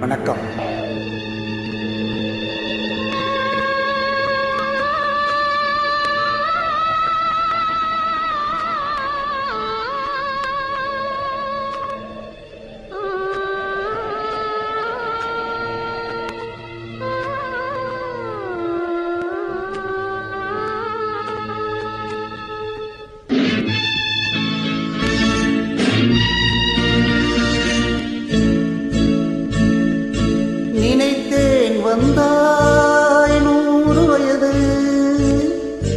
வணக்கம். நினைத்தேன் வந்தாய் 100 வயது,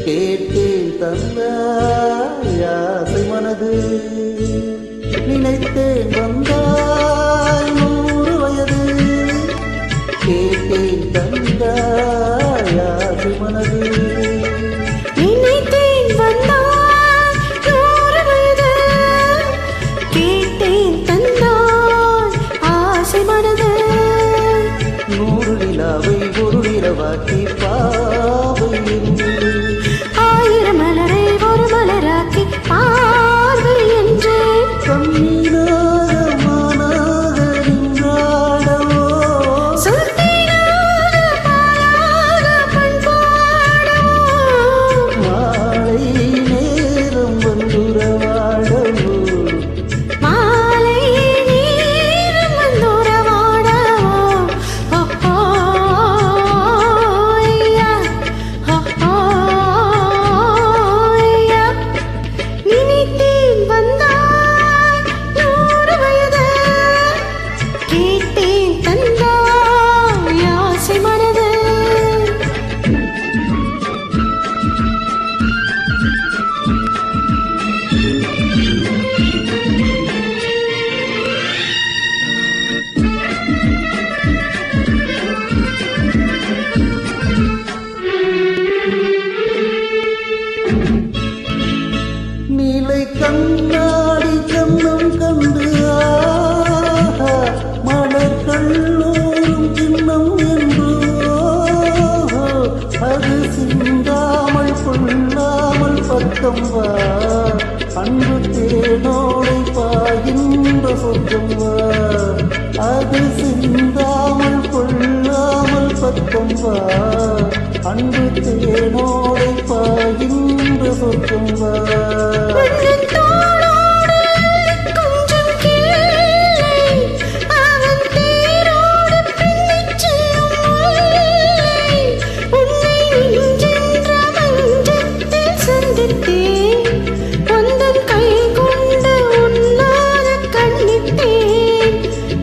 கேட்டேன் தந்தாய் ஆசை மனது. நினைத்தேன் வந்தாய் 100 வயது, கேட்டேன் தந்தாய் ஆசை மனது. நினைத்தேன் வந்தாய் 100 வயது, கேட்டேன் தந்தாய் ஆசை மனது. 100 நிலாவை ஒரு நிலவாக்கி பாவை என்று, 1000 மலரை ஒரு மலராக்கி பார்வை என்று. கண்ணீராக மானாக நின்றாடவோ, சுத்தினாக பாலாக பண்பாடவோ, மாலை நேரம் வந்துறவாடவோ, மாலை நீரும் வந்துறவாடவோ. ஓய்யா, ஓய்யா. நினைத்தேன் வந்தாய் 100 வயது, கேட்டேன் தந்தாய் ஆசை மனது. நீலை கண்ணாடி கண்ணம் கண்டு ஆஹா, மலர்களோரும் சின்னம் என்று அது சிந்தாமல் கொள்ளாமல் பக்கம் வா, அன்பு தேனோடை பாய்கின்ற சொர்க்கம் வா. அது சிந்தாமல் கொள்ளாமல் பக்கம் வா, அன்பு தேனோடை பாய்கின்ற சொர்க்கம் வா. உன்னன் தோளோடு கொஞ்சம் கிள்ளை, அவன் தேரோடு பின்னிச் செல்லும் முல்லை. உன்னை நெஞ்சென்ற மஞ்சத்தில் சந்தித்தேன், உந்தன் கை கொண்டு உன்னார கண்ணிட்டேன்.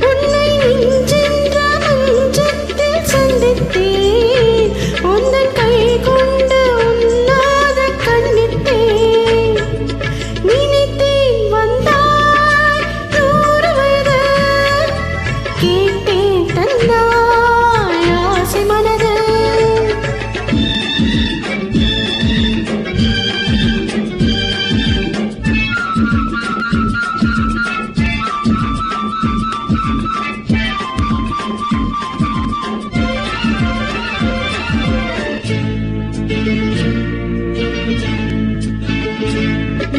உன்னை நெஞ்சென்ற மஞ்சத்தில் சந்தித்தேன், உந்தன் கை கொண்டு உன்னார கண்ணிட்டேன். நினைத்தேன் வந்தாய் 100 வயது, கேட்டேன் தந்தாய் ஆசை மனது.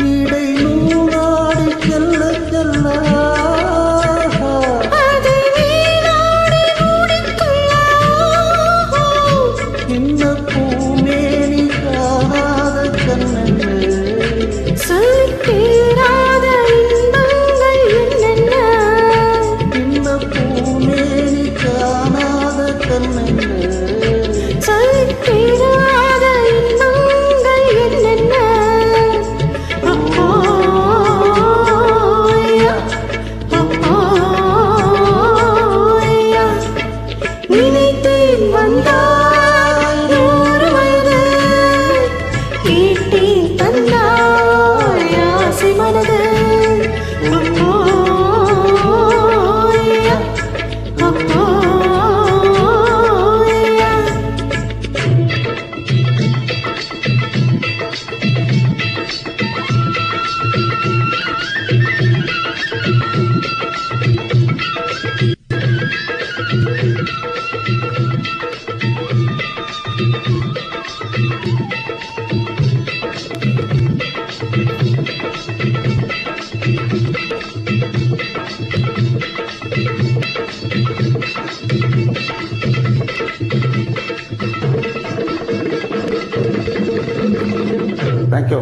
இடை நூலாடி செல்ல செல்ல அதை நீராடி மூடிக்கொள்ளோ, இன்ன பூமேனி காணாத கண்ணென்று, சொல்லித் தீராத இன்பங்கள் என்னென்ன. இன்ன பூமேனி காணாத கண்ணென்று, சொல்லித் தீராத இன்பங்கள் என்னென்ன. ஓய்யா, ஓய்யா. நினைத்தேன் வந்தாய் 100 வயது, கேட்டேன் தந்தாய் ஆசை மனது. ஓய்யா, ஓய்யா. Thank you. தேங்க்யூ